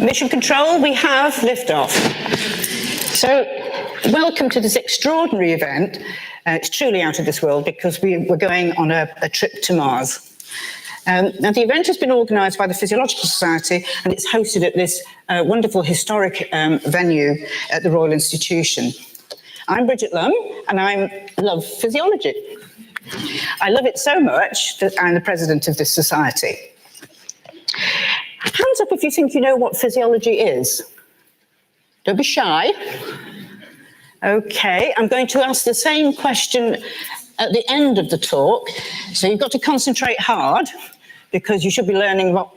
Mission Control, we have liftoff. So, welcome to this extraordinary event. It's truly out of this world because we're going on a trip to Mars. Now, the event has been organised by the Physiological Society and it's hosted at this wonderful historic venue at the Royal Institution. I'm Bridget Lum and I love physiology. I love it so much that I'm the president of this society. Hands up if you think you know what physiology is. Don't be shy. Okay, I'm going to ask the same question at the end of the talk. So you've got to concentrate hard because you should be learning what,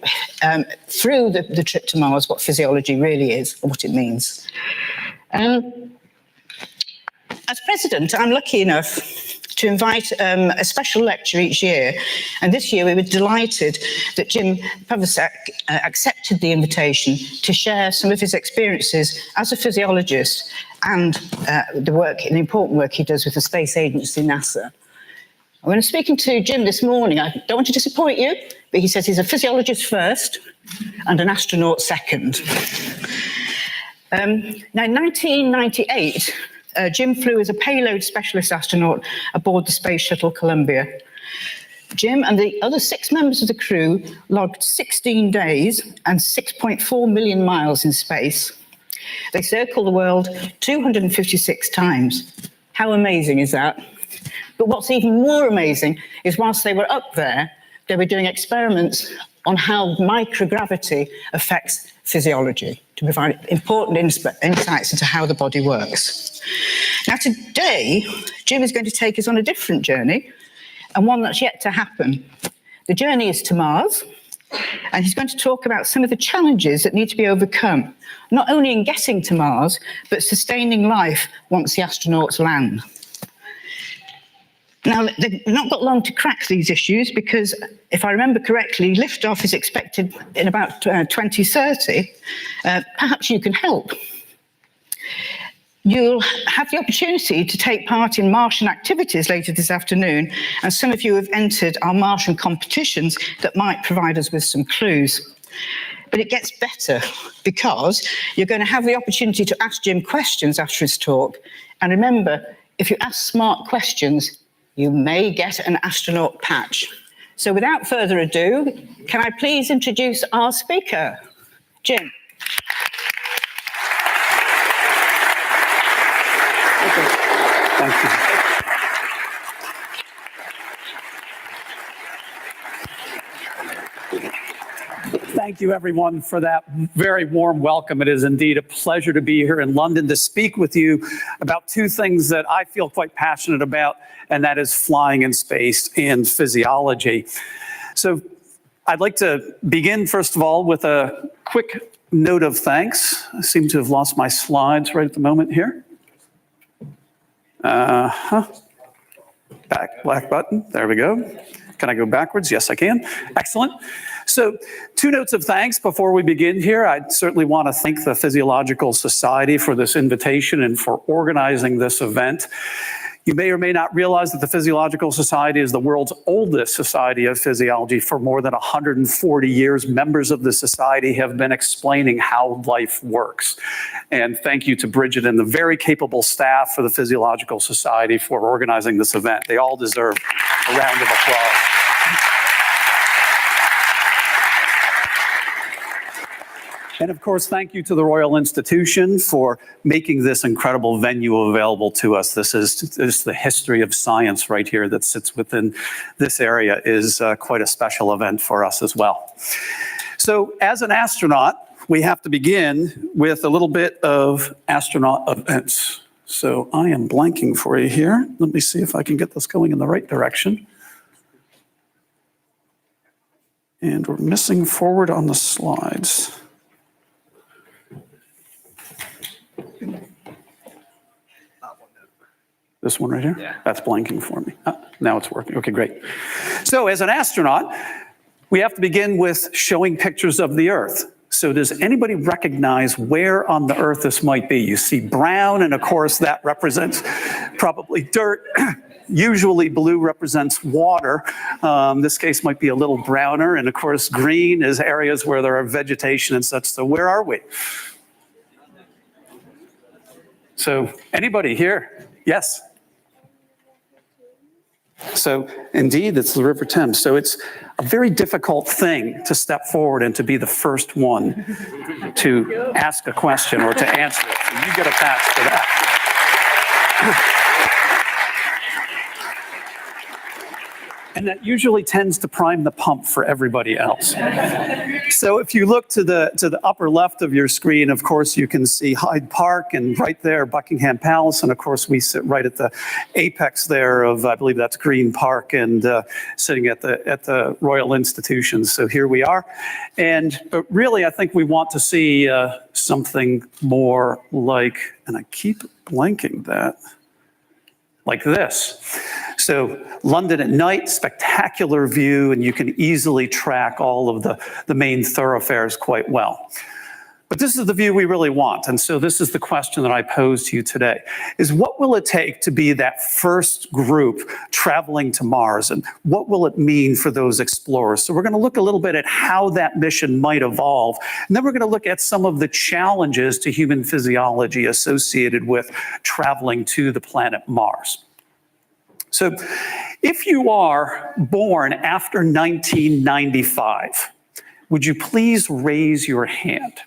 through the trip to Mars, what physiology really is or what it means. As president, I'm lucky enough to invite a special lecture each year. And this year we were delighted that Jim Pavlicek accepted the invitation to share some of his experiences as a physiologist and the important work he does with the space agency NASA. When I'm speaking to Jim this morning, I don't want to disappoint you, but he says he's a physiologist first and an astronaut second. Now in 1998, Jim flew as a payload specialist astronaut aboard the Space Shuttle Columbia. Jim and the other 6 members of the crew logged 16 days and 6.4 million miles in space. They circled the world 256 times. How amazing is that? But what's even more amazing is whilst they were up there, they were doing experiments on how microgravity affects physiology to provide important insights into how the body works. Now today, Jim is going to take us on a different journey and one that's yet to happen. The journey is to Mars, and he's going to talk about some of the challenges that need to be overcome, not only in getting to Mars, but sustaining life once the astronauts land. Now, they've not got long to crack these issues because, if I remember correctly, liftoff is expected in about 2030. Perhaps you can help. You'll have the opportunity to take part in Martian activities later this afternoon, and some of you have entered our Martian competitions that might provide us with some clues. But it gets better because you're going to have the opportunity to ask Jim questions after his talk. And remember, if you ask smart questions, you may get an astronaut patch. So without further ado, can I please introduce our speaker, Jim. Thank you. Thank you, everyone, for that very warm welcome. It is indeed a pleasure to be here in London to speak with you about 2 things that I feel quite passionate about, and that is flying in space and physiology. So I'd like to begin, first of all, with a quick note of thanks. I seem to have lost my slides right at the moment here. Black button, there we go. Can I go backwards? Yes, I can. Excellent. So 2 notes of thanks before we begin here. I'd certainly want to thank the Physiological Society for this invitation and for organizing this event. You may or may not realize that the Physiological Society is the world's oldest society of physiology. For more than 140 years, members of the society have been explaining how life works. And thank you to Bridget and the very capable staff for the Physiological Society for organizing this event. They all deserve a round of applause. And of course, thank you to the Royal Institution for making this incredible venue available to us. This is the history of science right here that sits within this area is quite a special event for us as well. So as an astronaut, we have to begin with a little bit of astronaut events. So I am blanking for you here. Let me see if I can get this going in the right direction. And we're missing forward on the slides. This one right here? Yeah. That's blanking for me. Now it's working. Okay, great. So as an astronaut, we have to begin with showing pictures of the Earth. So does anybody recognize where on the Earth this might be? You see brown, and of course that represents probably dirt. usually blue represents water. This case might be a little browner. And of course, green is areas where there are vegetation and such. So where are we? So anybody here? Yes. So indeed, it's the River Thames. So it's a very difficult thing to step forward and to be the first one to ask a question or to answer it. So you get a pass for that. And that usually tends to prime the pump for everybody else. So if you look to the upper left of your screen, of course, you can see Hyde Park, and right there, Buckingham Palace. And of course, we sit right at the apex there of, I believe that's Green Park, and sitting at the Royal Institutions. So here we are. But really, I think we want to see something more like, and I keep blanking that, like this. So London at night, spectacular view, and you can easily track all of the main thoroughfares quite well. But this is the view we really want. And so this is the question that I pose to you today, is what will it take to be that first group traveling to Mars? And what will it mean for those explorers? So we're going to look a little bit at how that mission might evolve. And then we're going to look at some of the challenges to human physiology associated with traveling to the planet Mars. So if you are born after 1995, would you please raise your hand?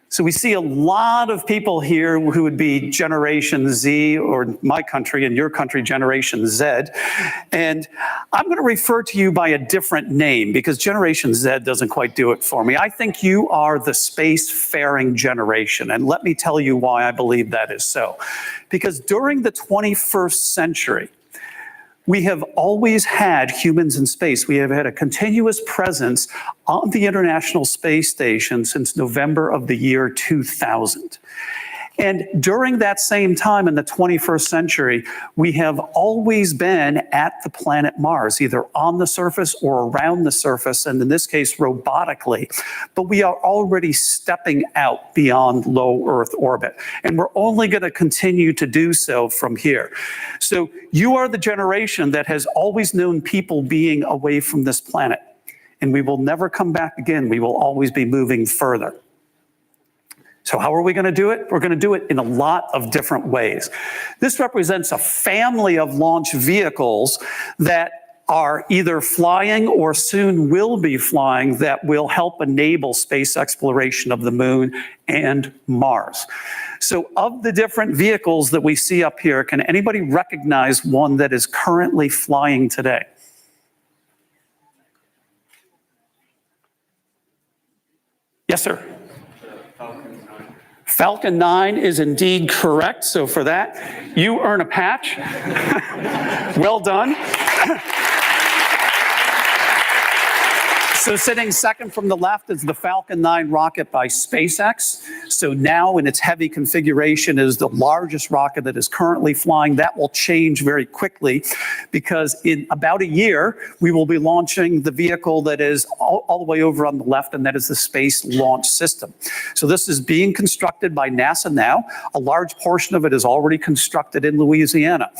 So we see a lot of people here who would be Generation Z, or my country and your country, Generation Z. And I'm going to refer to you by a different name because Generation Z doesn't quite do it for me. I think you are the space-faring generation. And let me tell you why I believe that is so. Because during the 21st century, we have always had humans in space. We have had a continuous presence on the International Space Station since November of the year 2000. And during that same time in the 21st century, we have always been at the planet Mars, either on the surface or around the surface, and in this case, robotically. But we are already stepping out beyond low Earth orbit, and we're only going to continue to do so from here. So you are the generation that has always known people being away from this planet, and we will never come back again. We will always be moving further. So how are we going to do it? We're going to do it in a lot of different ways. This represents a family of launch vehicles that are either flying or soon will be flying that will help enable space exploration of the moon and Mars. So of the different vehicles that we see up here, can anybody recognize one that is currently flying today? Yes, sir. Falcon 9 is indeed correct. So for that, you earn a patch. Well done. So sitting second from the left is the Falcon 9 rocket by SpaceX. So now in its heavy configuration is the largest rocket that is currently flying. That will change very quickly because in about a year, we will be launching the vehicle that is all the way over on the left, and that is the Space Launch System. So this is being constructed by NASA now. A large portion of it is already constructed in Louisiana,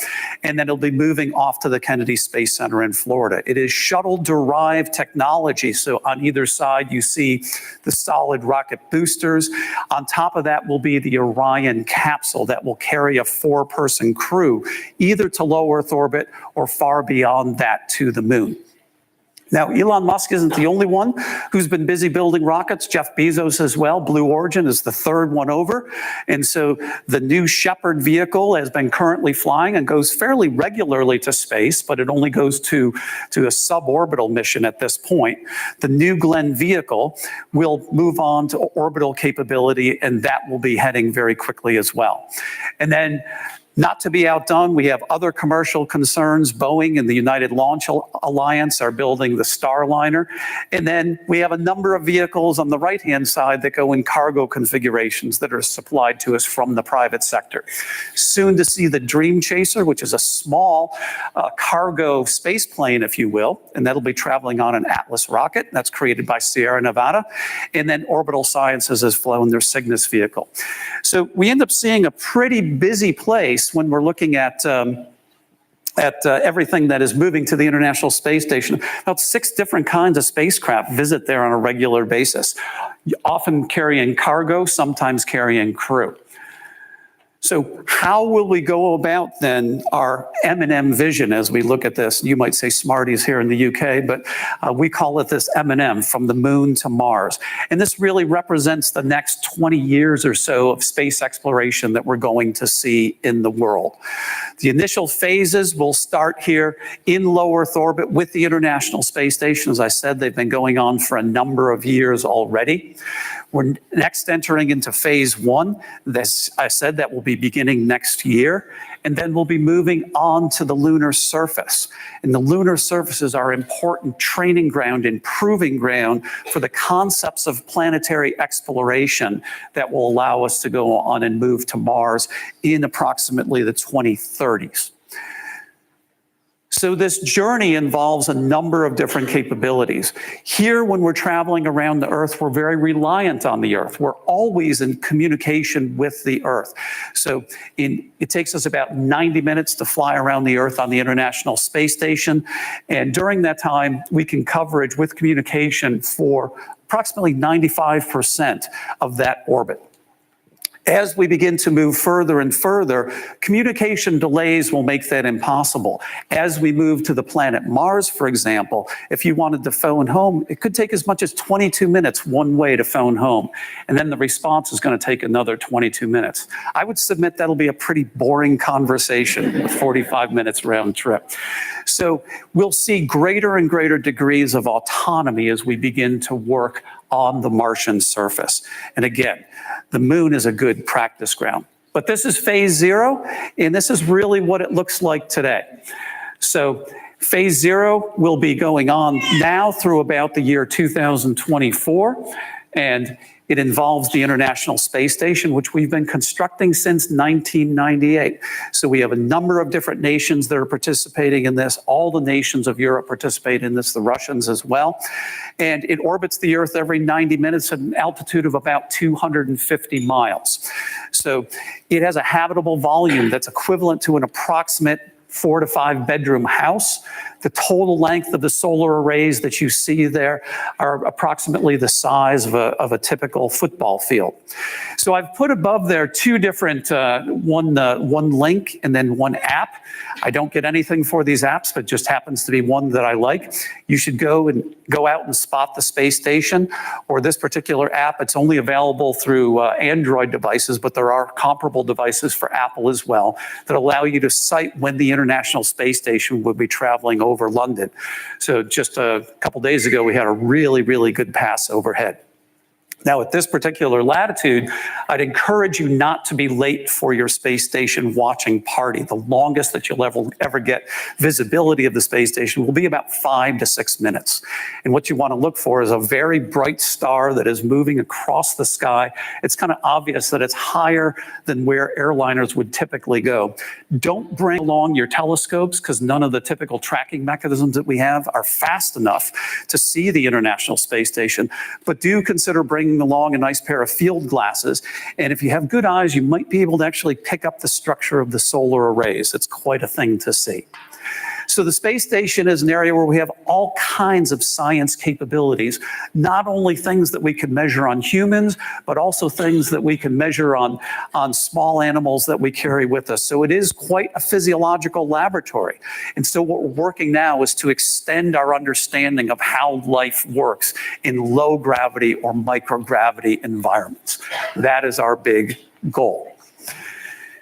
and then it'll be moving off to the Kennedy Space Center in Florida. It is shuttle-derived technology. So on either side, you see the solid rocket boosters. On top of that will be the Orion capsule that will carry a 4-person crew, either to low Earth orbit or far beyond that to the moon. Now, Elon Musk isn't the only one who's been busy building rockets. Jeff Bezos as well. Blue Origin is the third one over. And so the new Shepard vehicle has been currently flying and goes fairly regularly to space, but it only goes to a suborbital mission at this point. The New Glenn vehicle will move on to orbital capability, and that will be heading very quickly as well. And then, not to be outdone, we have other commercial concerns. Boeing and the United Launch Alliance are building the Starliner. And then we have a number of vehicles on the right-hand side that go in cargo configurations that are supplied to us from the private sector. Soon to see the Dream Chaser, which is a small cargo space plane, if you will, and that'll be traveling on an Atlas rocket. That's created by Sierra Nevada. And then Orbital Sciences has flown their Cygnus vehicle. So we end up seeing a pretty busy place when we're looking at at everything that is moving to the International Space Station. About 6 different kinds of spacecraft visit there on a regular basis, often carrying cargo, sometimes carrying crew. So how will we go about then our M&M vision as we look at this? You might say Smarties here in the UK, but we call it this M&M, from the moon to Mars. And this really represents the next 20 years or so of space exploration that we're going to see in the world. The initial phases will start here in low Earth orbit with the International Space Station. As I said, they've been going on for a number of years already. We're next entering into phase 1. This, I said, that will be beginning next year. And then we'll be moving on to the lunar surface. And the lunar surface is our important training ground and proving ground for the concepts of planetary exploration that will allow us to go on and move to Mars in approximately the 2030s. So this journey involves a number of different capabilities. Here, when we're traveling around the Earth, we're very reliant on the Earth. We're always in communication with the Earth. So it takes us about 90 minutes to fly around the Earth on the International Space Station. And during that time, we can coverage with communication for approximately 95% of that orbit. As we begin to move further and further, communication delays will make that impossible. As we move to the planet Mars, for example, if you wanted to phone home, it could take as much as 22 minutes one way to phone home. And then the response is going to take another 22 minutes. I would submit that'll be a pretty boring conversation with 45 minutes round trip. So we'll see greater and greater degrees of autonomy as we begin to work on the Martian surface. And again, the moon is a good practice ground. But this is phase 0, and this is really what it looks like today. So phase 0 will be going on now through about the year 2024, and it involves the International Space Station, which we've been constructing since 1998. So we have a number of different nations that are participating in this. All the nations of Europe participate in this, the Russians as well. And it orbits the Earth every 90 minutes at an altitude of about 250 miles. So it has a habitable volume that's equivalent to an approximate 4 to 5 bedroom house. The total length of the solar arrays that you see there are approximately the size of a typical football field. So I've put above there 2 different, one link and then one app. I don't get anything for these apps, but just happens to be one that I like. You should go out and spot the space station, or this particular app. It's only available through Android devices, but there are comparable devices for Apple as well that allow you to cite when the International Space Station will be traveling over London. So just a couple days ago, we had a really, really good pass overhead. Now, at this particular latitude, I'd encourage you not to be late for your space station watching party. The longest that you'll ever get visibility of the space station will be about 5 to 6 minutes. And what you want to look for is a very bright star that is moving across the sky. It's kind of obvious that it's higher than where airliners would typically go. Don't bring along your telescopes, because none of the typical tracking mechanisms that we have are fast enough to see the International Space Station. But do consider bringing along a nice pair of field glasses. And if you have good eyes, you might be able to actually pick up the structure of the solar arrays. It's quite a thing to see. So the space station is an area where we have all kinds of science capabilities, not only things that we can measure on humans, but also things that we can measure on small animals that we carry with us. So it is quite a physiological laboratory. And so what we're working now is to extend our understanding of how life works in low gravity or microgravity environments. That is our big goal.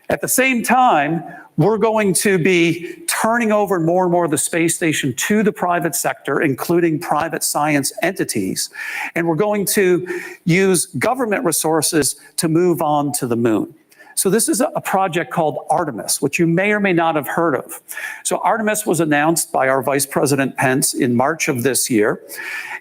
At the same time, we're going to be turning over more and more of the space station to the private sector, including private science entities. And we're going to use government resources to move on to the moon. So this is a project called Artemis, which you may or may not have heard of. So Artemis was announced by our Vice President Pence in March of this year.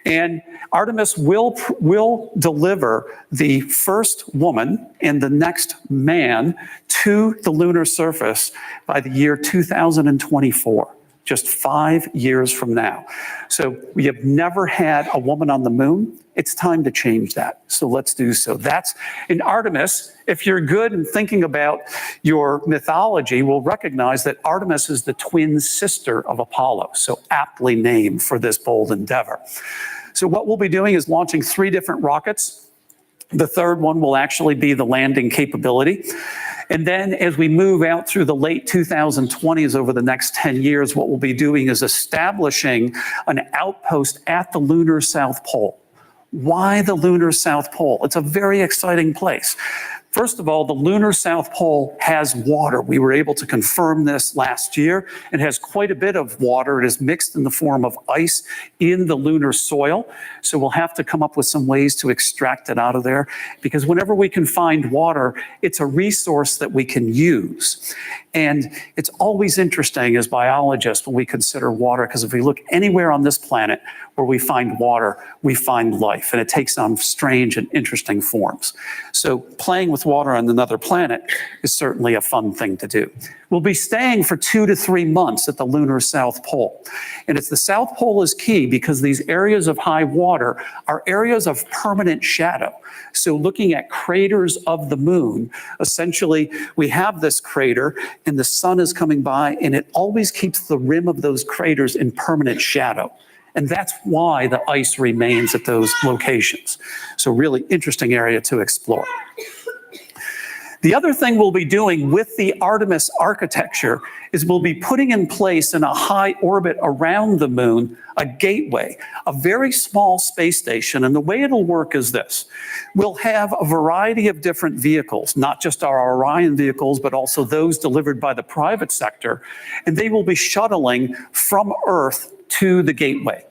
And Artemis will deliver the first woman and the next man to the lunar surface by the year 2024. just 5 years from now. So we have never had a woman on the moon. It's time to change that. So let's do so. That's in Artemis. If you're good in thinking about your mythology, we'll recognize that Artemis is the twin sister of Apollo. So aptly named for this bold endeavor. So what we'll be doing is launching 3 different rockets. The third one will actually be the landing capability. And then as we move out through the late 2020s over the next 10 years, what we'll be doing is establishing an outpost at the lunar South Pole. Why the lunar South Pole? It's a very exciting place. First of all, the lunar South Pole has water. We were able to confirm this last year. It has quite a bit of water. It is mixed in the form of ice in the lunar soil. So we'll have to come up with some ways to extract it out of there, because whenever we can find water, it's a resource that we can use. And it's always interesting as biologists when we consider water, because if we look anywhere on this planet where we find water, we find life, and it takes on strange and interesting forms. So playing with water on another planet is certainly a fun thing to do. We'll be staying for 2 to 3 months at the lunar South Pole. And it's the South Pole is key because these areas of high water are areas of permanent shadow. So looking at craters of the moon, essentially we have this crater and the sun is coming by and it always keeps the rim of those craters in permanent shadow. And that's why the ice remains at those locations. So really interesting area to explore. The other thing we'll be doing with the Artemis architecture is we'll be putting in place in a high orbit around the moon a gateway, a very small space station. And the way it'll work is this. We'll have a variety of different vehicles, not just our Orion vehicles, but also those delivered by the private sector. And they will be shuttling from Earth to the gateway.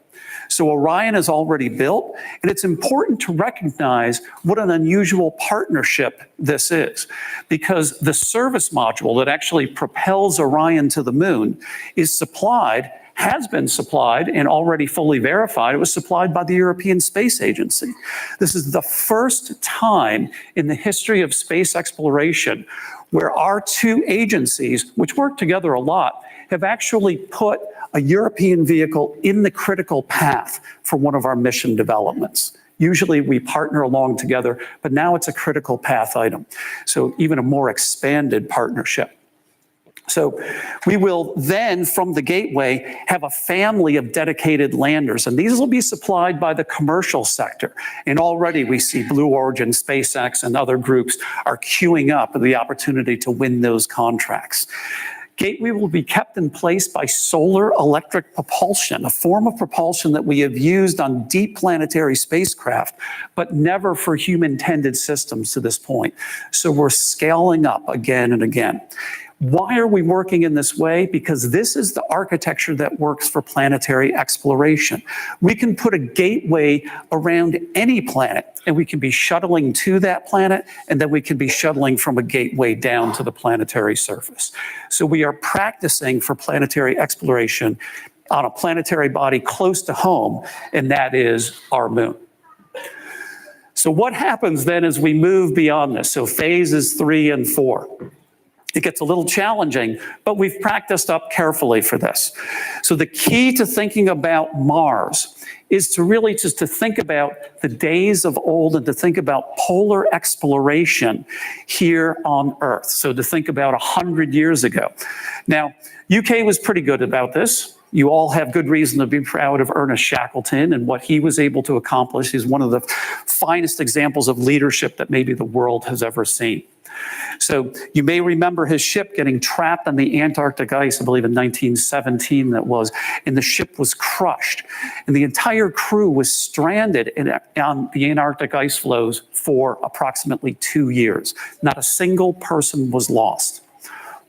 So Orion is already built, and it's important to recognize what an unusual partnership this is, because the service module that actually propels Orion to the moon is supplied, has been supplied, and already fully verified. It was supplied by the European Space Agency. This is the first time in the history of space exploration where our 2 agencies, which work together a lot, have actually put a European vehicle in the critical path for one of our mission developments. Usually we partner along together, but now it's a critical path item. So even a more expanded partnership. So we will then, from the gateway, have a family of dedicated landers, and these will be supplied by the commercial sector. And already we see Blue Origin, SpaceX, and other groups are queuing up the opportunity to win those contracts. Gateway will be kept in place by solar electric propulsion, a form of propulsion that we have used on deep planetary spacecraft, but never for human-tended systems to this point. So we're scaling up again and again. Why are we working in this way? Because this is the architecture that works for planetary exploration. We can put a gateway around any planet, and we can be shuttling to that planet, and then we can be shuttling from a gateway down to the planetary surface. So we are practicing for planetary exploration on a planetary body close to home, and that is our moon. So what happens then as we move beyond this? So phases 3 and 4. It gets a little challenging, but we've practiced up carefully for this. So the key to thinking about Mars is to really just to think about the days of old and to think about polar exploration here on Earth. So to think about 100 years ago. Now, UK was pretty good about this. You all have good reason to be proud of Ernest Shackleton and what he was able to accomplish. He's one of the finest examples of leadership that maybe the world has ever seen. So you may remember his ship getting trapped on the Antarctic ice, I believe in 1917 that was, and the ship was crushed. And the entire crew was stranded on the Antarctic ice floes for approximately 2 years. Not a single person was lost.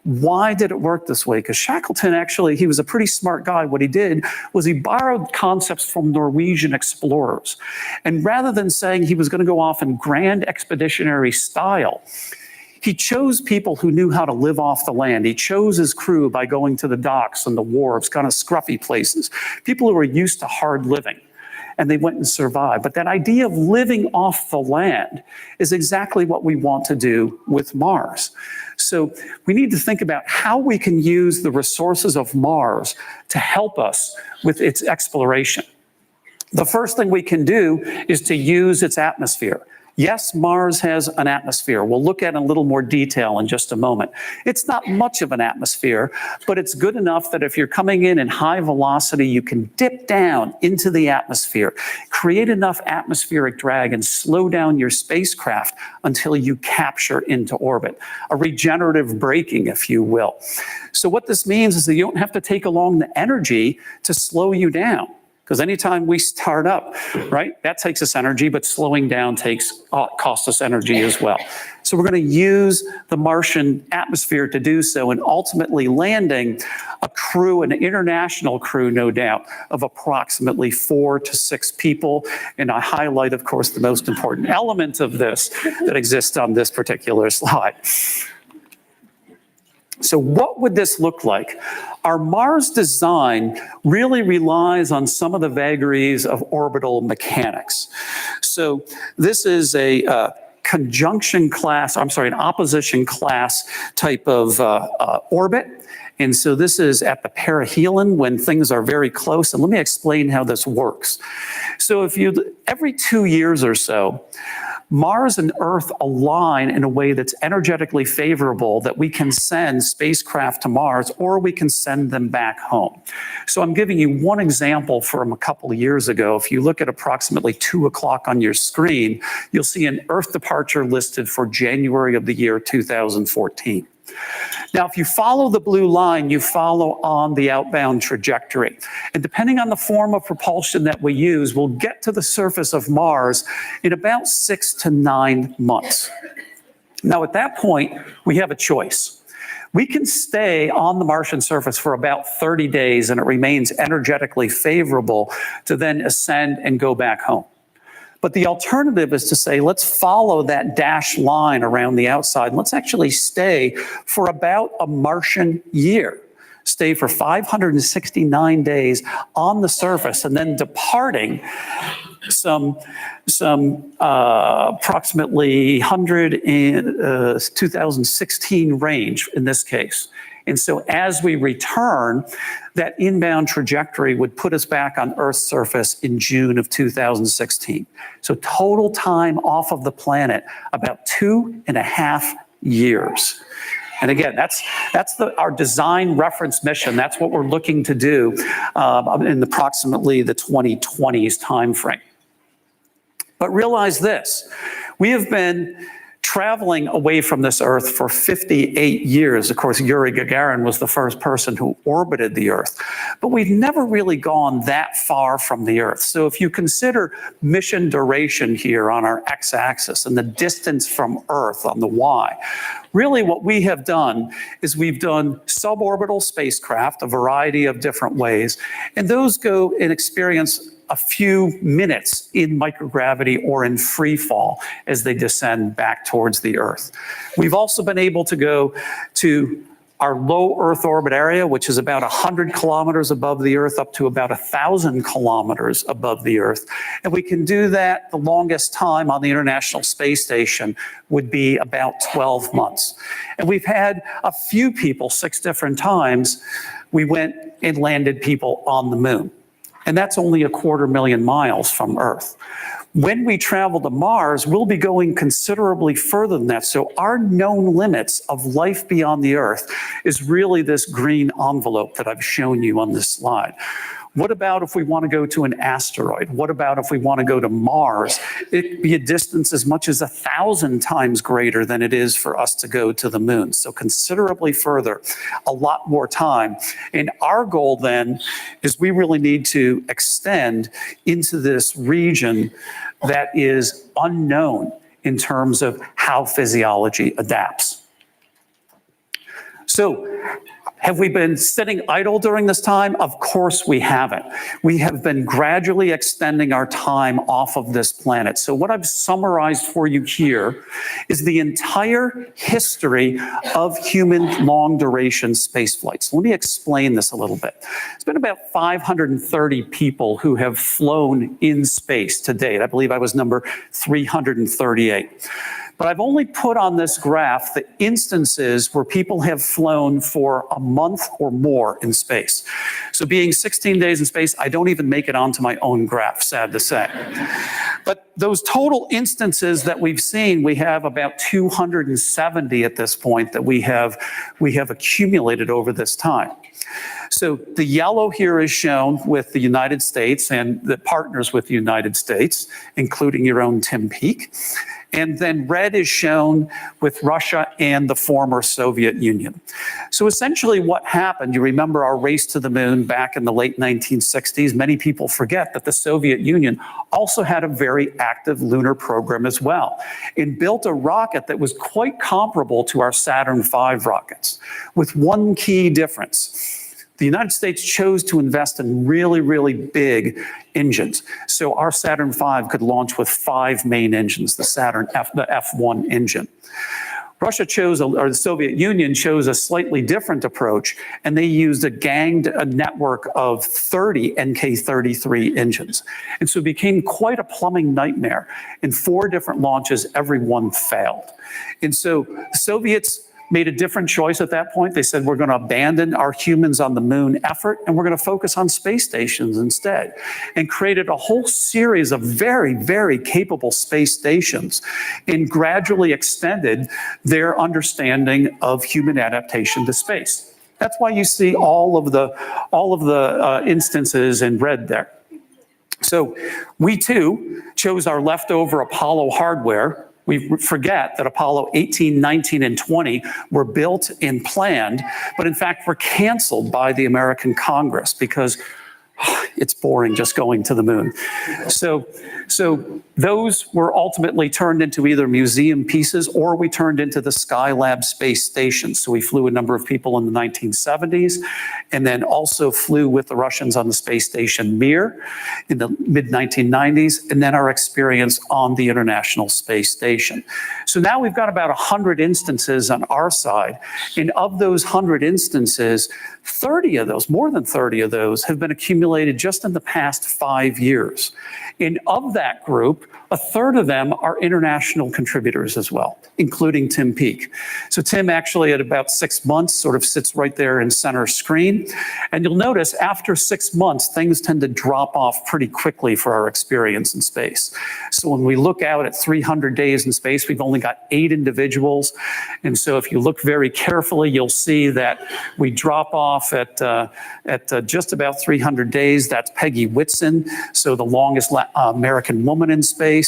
Why did it work this way? Because Shackleton actually, he was a pretty smart guy. What he did was he borrowed concepts from Norwegian explorers. And rather than saying he was going to go off in grand expeditionary style, he chose people who knew how to live off the land. He chose his crew by going to the docks and the wharves, kind of scruffy places, people who were used to hard living, and they went and survived. But that idea of living off the land is exactly what we want to do with Mars. So we need to think about how we can use the resources of Mars to help us with its exploration. The first thing we can do is to use its atmosphere. Yes, Mars has an atmosphere. We'll look at it in a little more detail in just a moment. It's not much of an atmosphere, but it's good enough that if you're coming in high velocity, you can dip down into the atmosphere, create enough atmospheric drag, and slow down your spacecraft until you capture into orbit. A regenerative braking, if you will. So what this means is that you don't have to take along the energy to slow you down. Because anytime we start up, right, that takes us energy, but slowing down costs us energy as well. So we're going to use the Martian atmosphere to do so, and ultimately landing a crew, an international crew, no doubt, of approximately 4 to 6 people. And I highlight, of course, the most important element of this that exists on this particular slide. So what would this look like? Our Mars design really relies on some of the vagaries of orbital mechanics. So this is a an opposition class type of orbit. And so this is at the perihelion when things are very close. And let me explain how this works. So every 2 years or so, Mars and Earth align in a way that's energetically favorable that we can send spacecraft to Mars, or we can send them back home. So I'm giving you one example from a couple of years ago. If you look at approximately 2 o'clock on your screen, you'll see an Earth departure listed for January of the year 2014. Now, if you follow the blue line, you follow on the outbound trajectory. And depending on the form of propulsion that we use, we'll get to the surface of Mars in about 6 to 9 months. Now, at that point, we have a choice. We can stay on the Martian surface for about 30 days, and it remains energetically favorable to then ascend and go back home. But the alternative is to say, let's follow that dashed line around the outside. Let's actually stay for about a Martian year. Stay for 569 days on the surface, and then departing some approximately 100 in 2016 range in this case. And so as we return, that inbound trajectory would put us back on Earth's surface in June of 2016. So total time off of the planet, about 2.5 years. And again, that's our design reference mission. That's what we're looking to do in approximately the 2020s timeframe. But realize this, we have been traveling away from this Earth for 58 years. Of course, Yuri Gagarin was the first person who orbited the Earth. But we've never really gone that far from the Earth. So if you consider mission duration here on our x-axis and the distance from Earth on the y, really what we have done is we've done suborbital spacecraft, a variety of different ways, and those go and experience a few minutes in microgravity or in free fall as they descend back towards the Earth. We've also been able to go to our low Earth orbit area, which is about 100 kilometers above the Earth, up to about 1,000 kilometers above the Earth. And we can do that, the longest time on the International Space Station would be about 12 months. And we've had a few people, 6 different times, we went and landed people on the moon. And that's only 250,000 miles from Earth. When we travel to Mars, we'll be going considerably further than that. So our known limits of life beyond the Earth is really this green envelope that I've shown you on this slide. What about if we want to go to an asteroid? What about if we want to go to Mars? It'd be a distance as much as 1,000 times greater than it is for us to go to the moon. So considerably further, a lot more time. And our goal then is we really need to extend into this region that is unknown in terms of how physiology adapts. So, have we been sitting idle during this time? Of course we haven't. We have been gradually extending our time off of this planet. So what I've summarized for you here is the entire history of human long-duration space flights. Let me explain this a little bit. It's been about 530 people who have flown in space to date. I believe I was number 338. But I've only put on this graph the instances where people have flown for a month or more in space. So being 16 days in space, I don't even make it onto my own graph, sad to say. But those total instances that we've seen, we have about 270 at this point that we have accumulated over this time. So the yellow here is shown with the United States and the partners with the United States, including your own Tim Peake. And then red is shown with Russia and the former Soviet Union. So essentially what happened, you remember our race to the moon back in the late 1960s. Many people forget that the Soviet Union also had a very active lunar program as well, and built a rocket that was quite comparable to our Saturn V rockets, with one key difference. The United States chose to invest in really, really big engines. So our Saturn V could launch with 5 main engines, the F1 engine. Russia chose, or the Soviet Union chose a slightly different approach, and they used a network of 30 NK-33 engines. And so it became quite a plumbing nightmare. In 4 different launches, every one failed. And so the Soviets made a different choice at that point. They said, we're going to abandon our humans on the moon effort, and we're going to focus on space stations instead, and created a whole series of very, very capable space stations, and gradually extended their understanding of human adaptation to space. That's why you see all of the instances in red there. So we too chose our leftover Apollo hardware. We forget that Apollo 18, 19, and 20 were built and planned, but in fact were canceled by the American Congress because it's boring just going to the moon. So those were ultimately turned into either museum pieces, or we turned into the Skylab space station. So we flew a number of people in the 1970s, and then also flew with the Russians on the space station Mir in the mid-1990s, and then our experience on the International Space Station. So now we've got about 100 instances on our side, and of those 100 instances, 30 of those, more than 30 of those, have been accumulated just in the past 5 years. And of that group, a third of them are international contributors as well, including Tim Peake. So Tim actually at about 6 months sort of sits right there in center screen. And you'll notice after 6 months, things tend to drop off pretty quickly for our experience in space. So when we look out at 300 days in space, we've only got 8 individuals. And so if you look very carefully, you'll see that we drop off at just about 300 days. That's Peggy Whitson, so the longest American woman in space.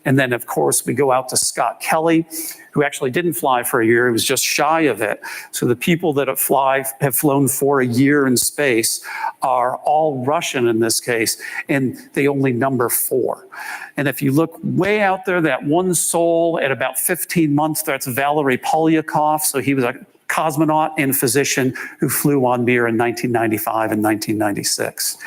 And then, of course, we go out to Scott Kelly, who actually didn't fly for a year. He was just shy of it. So the people that have flown for a year in space are all Russian in this case, and they only number 4. And if you look way out there, that one soul at about 15 months, that's Valery Polyakov. So he was a cosmonaut and physician who flew on Mir in 1995 and 1996.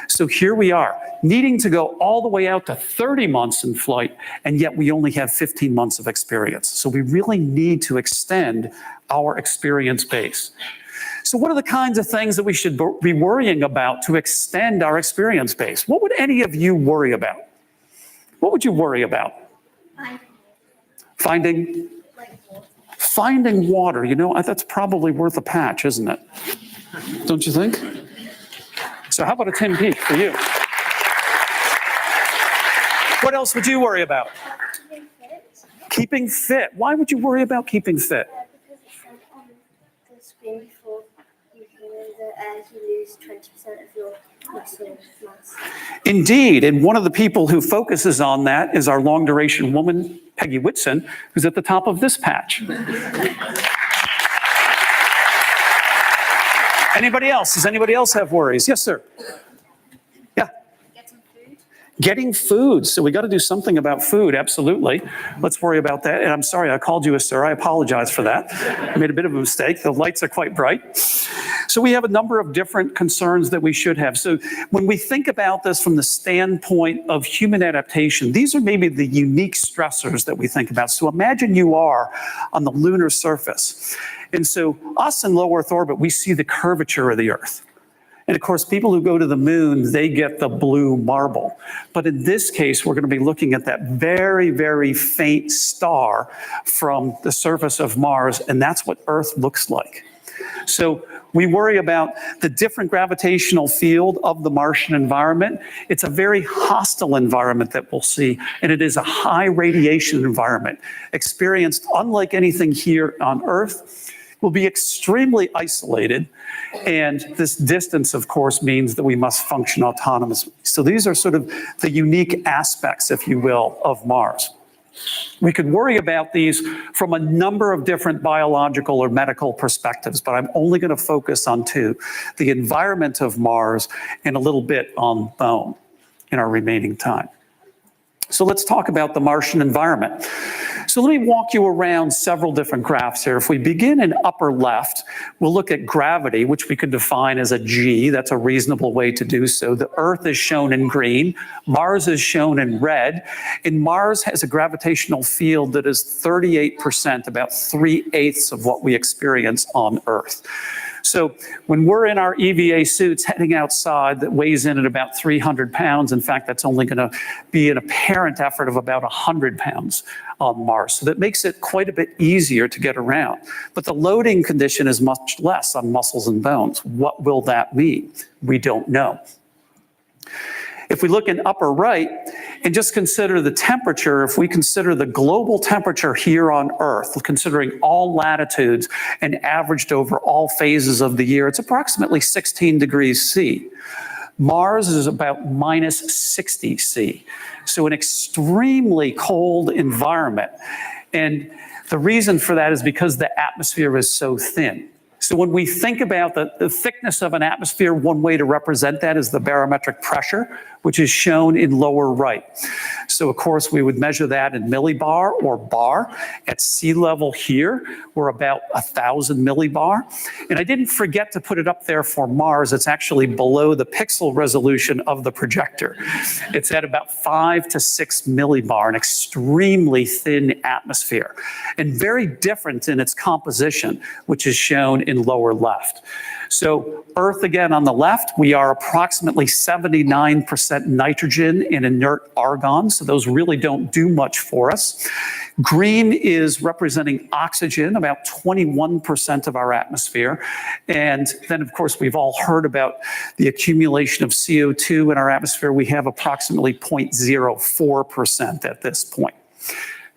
So here we are, needing to go all the way out to 30 months in flight, and yet we only have 15 months of experience. So we really need to extend our experience base. So what are the kinds of things that we should be worrying about to extend our experience base? What would any of you worry about? What would you worry about? Finding water. You know, that's probably worth a patch, isn't it? Don't you think? So how about a Tim Peake for you? What else would you worry about? Keeping fit. Keeping fit. Why would you worry about keeping fit? Because it said on the screen before you lose 20% of your muscle mass. Indeed, and one of the people who focuses on that is our long-duration woman, Peggy Whitson, who's at the top of this patch. Anybody else? Does anybody else have worries? Yes, sir. Yeah. Getting food. So we got to do something about food. Absolutely. Let's worry about that. And I'm sorry, I called you a sir. I apologize for that. I made a bit of a mistake. The lights are quite bright. So we have a number of different concerns that we should have. So when we think about this from the standpoint of human adaptation, these are maybe the unique stressors that we think about. So imagine you are on the lunar surface. And so us in low Earth orbit, we see the curvature of the Earth. And of course, people who go to the moon, they get the blue marble. But in this case, we're going to be looking at that very, very faint star from the surface of Mars, and that's what Earth looks like. So we worry about the different gravitational field of the Martian environment. It's a very hostile environment that we'll see, and it is a high radiation environment, experienced unlike anything here on Earth. Will be extremely isolated, and this distance, of course, means that we must function autonomously. So these are sort of the unique aspects, if you will, of Mars. We could worry about these from a number of different biological or medical perspectives, but I'm only going to focus on two: the environment of Mars and a little bit on bone in our remaining time. So let's talk about the Martian environment. So let me walk you around several different graphs here. If we begin in upper left, we'll look at gravity, which we could define as a G. That's a reasonable way to do so. The Earth is shown in green. Mars is shown in red. And Mars has a gravitational field that is 38%, about 3/8 of what we experience on Earth. So when we're in our EVA suits heading outside that weighs in at about 300 pounds, in fact, that's only going to be an apparent effort of about 100 pounds on Mars. So that makes it quite a bit easier to get around. But the loading condition is much less on muscles and bones. What will that mean? We don't know. If we look in upper right and just consider the temperature, if we consider the global temperature here on Earth, considering all latitudes and averaged over all phases of the year, it's approximately 16 degrees C. Mars is about minus 60 C. So an extremely cold environment. And the reason for that is because the atmosphere is so thin. So when we think about the thickness of an atmosphere, one way to represent that is the barometric pressure, which is shown in lower right. So of course we would measure that in millibar or bar. At sea level here, we're about 1,000 millibar. And I didn't forget to put it up there for Mars. It's actually below the pixel resolution of the projector. It's at about 5 to 6 millibar, an extremely thin atmosphere, and very different in its composition, which is shown in lower left. So Earth, again, on the left, we are approximately 79% nitrogen and inert argon, so those really don't do much for us. Green is representing oxygen, about 21% of our atmosphere. And then, of course, we've all heard about the accumulation of CO2 in our atmosphere. We have approximately 0.04% at this point.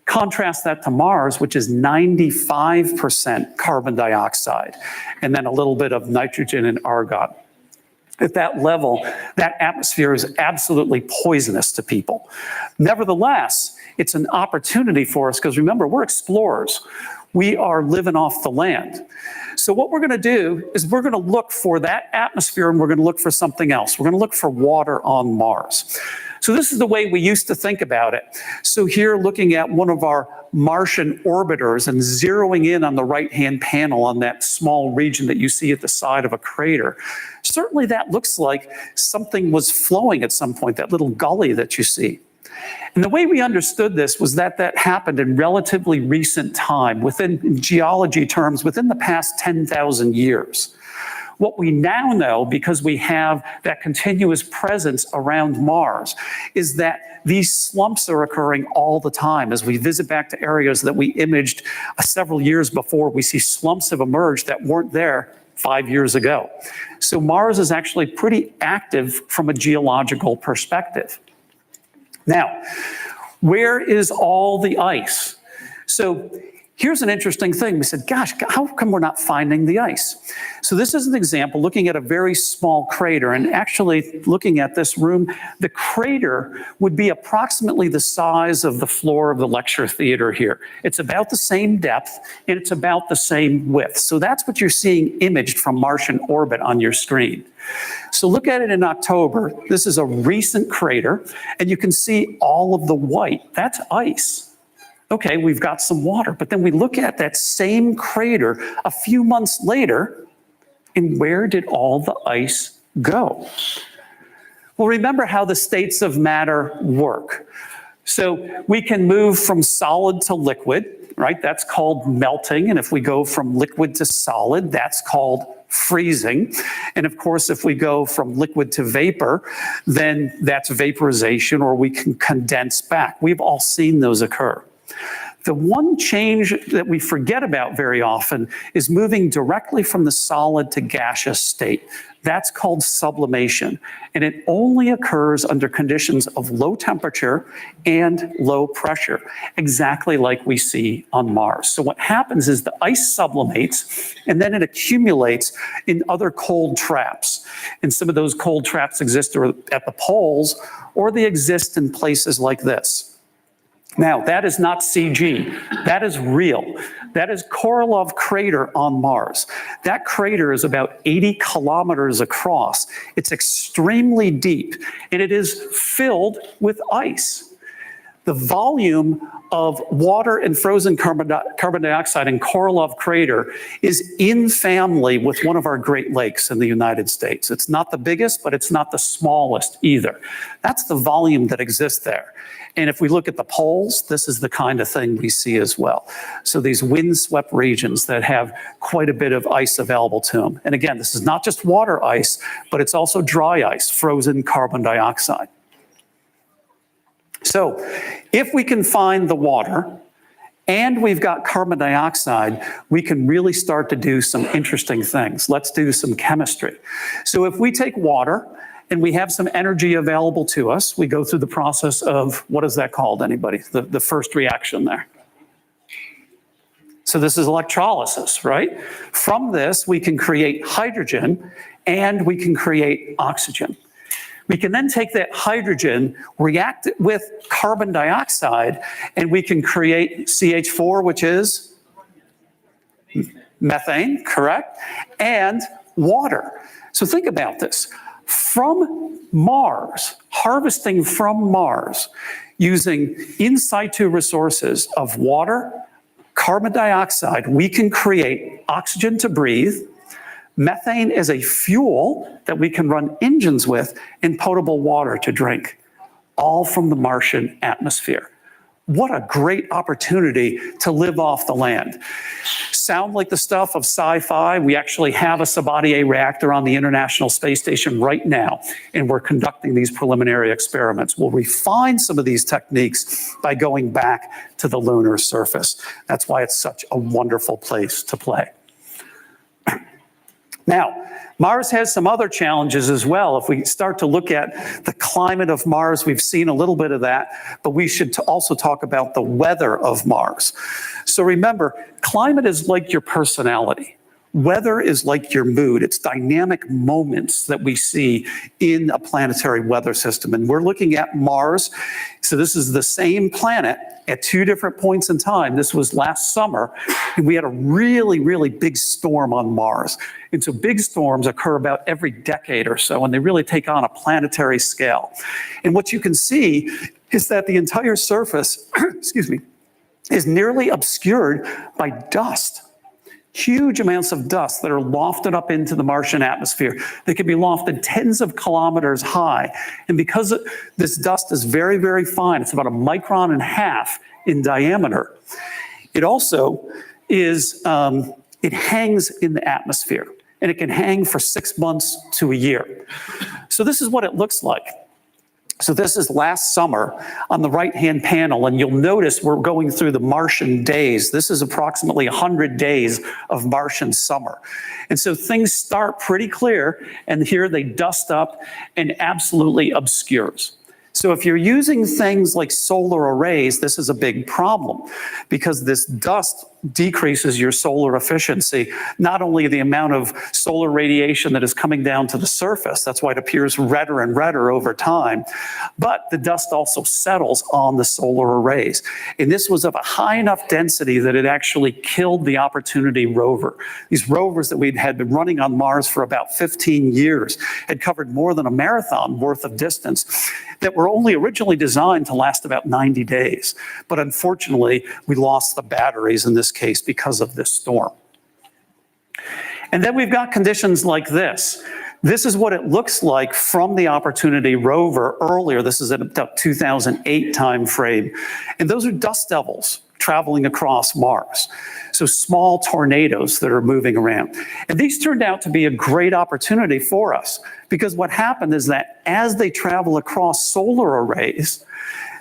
Contrast that to Mars, which is 95% carbon dioxide, and then a little bit of nitrogen and argon. At that level, that atmosphere is absolutely poisonous to people. Nevertheless, it's an opportunity for us, because remember, we're explorers. We are living off the land. So what we're going to do is we're going to look for that atmosphere, and we're going to look for something else. We're going to look for water on Mars. So this is the way we used to think about it. So here, looking at one of our Martian orbiters and zeroing in on the right-hand panel on that small region that you see at the side of a crater, certainly that looks like something was flowing at some point, that little gully that you see. And the way we understood this was that that happened in relatively recent time, in geology terms, within the past 10,000 years. What we now know, because we have that continuous presence around Mars, is that these slumps are occurring all the time. As we visit back to areas that we imaged several years before, we see slumps have emerged that weren't there 5 years ago. So Mars is actually pretty active from a geological perspective. Now, where is all the ice? So here's an interesting thing. We said, gosh, how come we're not finding the ice? So this is an example looking at a very small crater, and actually looking at this room, the crater would be approximately the size of the floor of the lecture theater here. It's about the same depth, and it's about the same width. So that's what you're seeing imaged from Martian orbit on your screen. So look at it in October. This is a recent crater, and you can see all of the white. That's ice. Okay, we've got some water, but then we look at that same crater a few months later, and where did all the ice go? Well, remember how the states of matter work. So we can move from solid to liquid, right? That's called melting. And if we go from liquid to solid, that's called freezing. And of course, if we go from liquid to vapor, then that's vaporization, or we can condense back. We've all seen those occur. The one change that we forget about very often is moving directly from the solid to gaseous state. That's called sublimation, and it only occurs under conditions of low temperature and low pressure, exactly like we see on Mars. So what happens is the ice sublimates, and then it accumulates in other cold traps. And some of those cold traps exist at the poles, or they exist in places like this. Now, that is not CG. That is real. That is Korolev crater on Mars. That crater is about 80 kilometers across. It's extremely deep, and it is filled with ice. The volume of water and frozen carbon dioxide in Korolev crater is in family with one of our Great Lakes in the United States. It's not the biggest, but it's not the smallest either. That's the volume that exists there. And if we look at the poles, this is the kind of thing we see as well. So these windswept regions that have quite a bit of ice available to them. And again, this is not just water ice, but it's also dry ice, frozen carbon dioxide. So if we can find the water and we've got carbon dioxide, we can really start to do some interesting things. Let's do some chemistry. So if we take water and we have some energy available to us, we go through the process of, what is that called, anybody? The first reaction there. So this is electrolysis, right? From this, we can create hydrogen and we can create oxygen. We can then take that hydrogen, react it with carbon dioxide, and we can create CH4, which is methane, correct? And water. So think about this. From Mars, harvesting from Mars, using in situ resources of water, carbon dioxide, we can create oxygen to breathe, methane as a fuel that we can run engines with, and potable water to drink, all from the Martian atmosphere. What a great opportunity to live off the land. Sound like the stuff of sci-fi? We actually have a Sabatier reactor on the International Space Station right now, and we're conducting these preliminary experiments. We'll refine some of these techniques by going back to the lunar surface. That's why it's such a wonderful place to play. Now, Mars has some other challenges as well. If we start to look at the climate of Mars, we've seen a little bit of that, but we should also talk about the weather of Mars. So remember, climate is like your personality. Weather is like your mood. It's dynamic moments that we see in a planetary weather system. And we're looking at Mars. So this is the same planet at two different points in time. This was last summer, and we had a really, really big storm on Mars. And so big storms occur about every decade or so, and they really take on a planetary scale. And what you can see is that the entire surface, excuse me, is nearly obscured by dust. Huge amounts of dust that are lofted up into the Martian atmosphere. They can be lofted tens of kilometers high. And because this dust is very, very fine, it's about 1.5 microns in diameter, it also is, it hangs in the atmosphere. And it can hang for 6 months to a year. So this is what it looks like. So this is last summer on the right-hand panel, and you'll notice we're going through the Martian days. This is approximately 100 days of Martian summer. And so things start pretty clear, and here they dust up and absolutely obscures. So if you're using things like solar arrays, this is a big problem because this dust decreases your solar efficiency, not only the amount of solar radiation that is coming down to the surface, that's why it appears redder and redder over time, but the dust also settles on the solar arrays. And this was of a high enough density that it actually killed the Opportunity rover. These rovers that had been running on Mars for about 15 years had covered more than a marathon worth of distance that were only originally designed to last about 90 days. But unfortunately, we lost the batteries in this case because of this storm. And then we've got conditions like this. This is what it looks like from the Opportunity rover earlier. This is at about 2008 time frame. And those are dust devils traveling across Mars. So small tornadoes that are moving around. And these turned out to be a great opportunity for us, because what happened is that as they travel across solar arrays,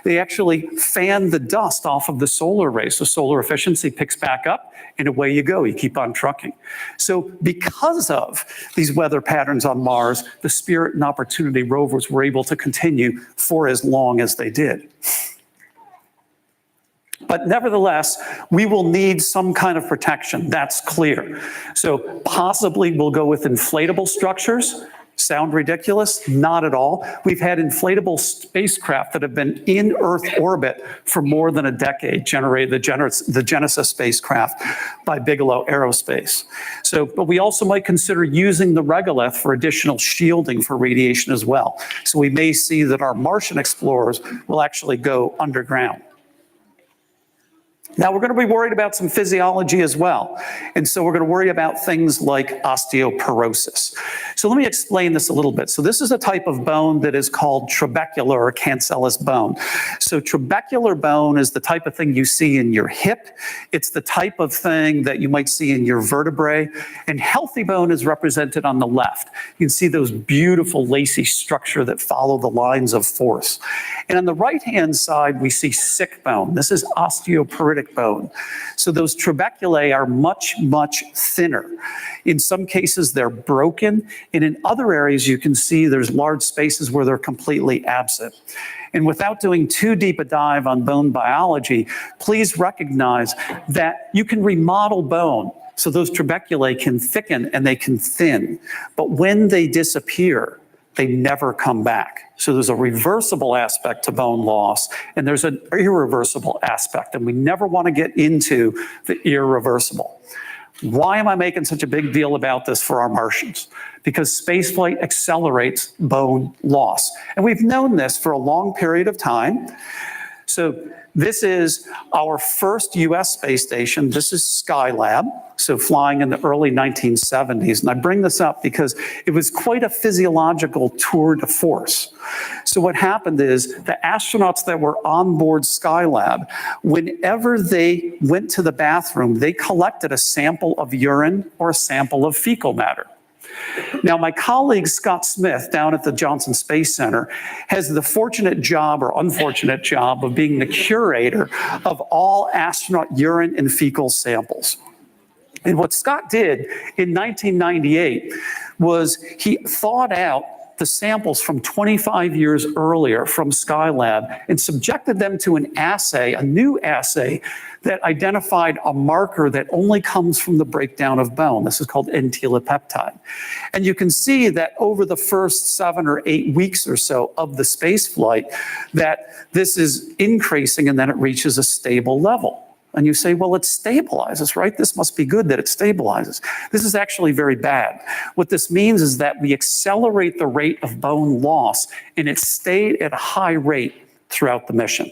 they actually fan the dust off of the solar array. So solar efficiency picks back up, and away you go. You keep on trucking. So because of these weather patterns on Mars, the Spirit and Opportunity rovers were able to continue for as long as they did. But nevertheless, we will need some kind of protection. That's clear. So possibly we'll go with inflatable structures. Sound ridiculous? Not at all. We've had inflatable spacecraft that have been in Earth orbit for more than a decade, generated the Genesis spacecraft by Bigelow Aerospace. So, but we also might consider using the regolith for additional shielding for radiation as well. So we may see that our Martian explorers will actually go underground. Now, we're going to be worried about some physiology as well. And so we're going to worry about things like osteoporosis. So let me explain this a little bit. So this is a type of bone that is called trabecular or cancellous bone. So trabecular bone is the type of thing you see in your hip. It's the type of thing that you might see in your vertebrae. And healthy bone is represented on the left. You can see those beautiful lacy structure that follow the lines of force. And on the right-hand side, we see sick bone. This is osteoporotic bone. So those trabeculae are much, much thinner. In some cases, they're broken. And in other areas, you can see there's large spaces where they're completely absent. And without doing too deep a dive on bone biology, please recognize that you can remodel bone. So those trabeculae can thicken and they can thin. But when they disappear, they never come back. So there's a reversible aspect to bone loss, and there's an irreversible aspect, and we never want to get into the irreversible. Why am I making such a big deal about this for our Martians? Because spaceflight accelerates bone loss. And we've known this for a long period of time. So this is our first US space station. This is Skylab, so flying in the early 1970s. And I bring this up because it was quite a physiological tour de force. So what happened is the astronauts that were on board Skylab, whenever they went to the bathroom, they collected a sample of urine or a sample of fecal matter. Now, my colleague Scott Smith down at the Johnson Space Center has the fortunate job or unfortunate job of being the curator of all astronaut urine and fecal samples. And what Scott did in 1998 was he thawed out the samples from 25 years earlier from Skylab and subjected them to an assay, a new assay, that identified a marker that only comes from the breakdown of bone. This is called N-telopeptide. And you can see that over the first 7 or 8 weeks or so of the space flight, that this is increasing and then it reaches a stable level. And you say, well, it stabilizes, right? This must be good that it stabilizes. This is actually very bad. What this means is that we accelerate the rate of bone loss, and it stayed at a high rate throughout the mission.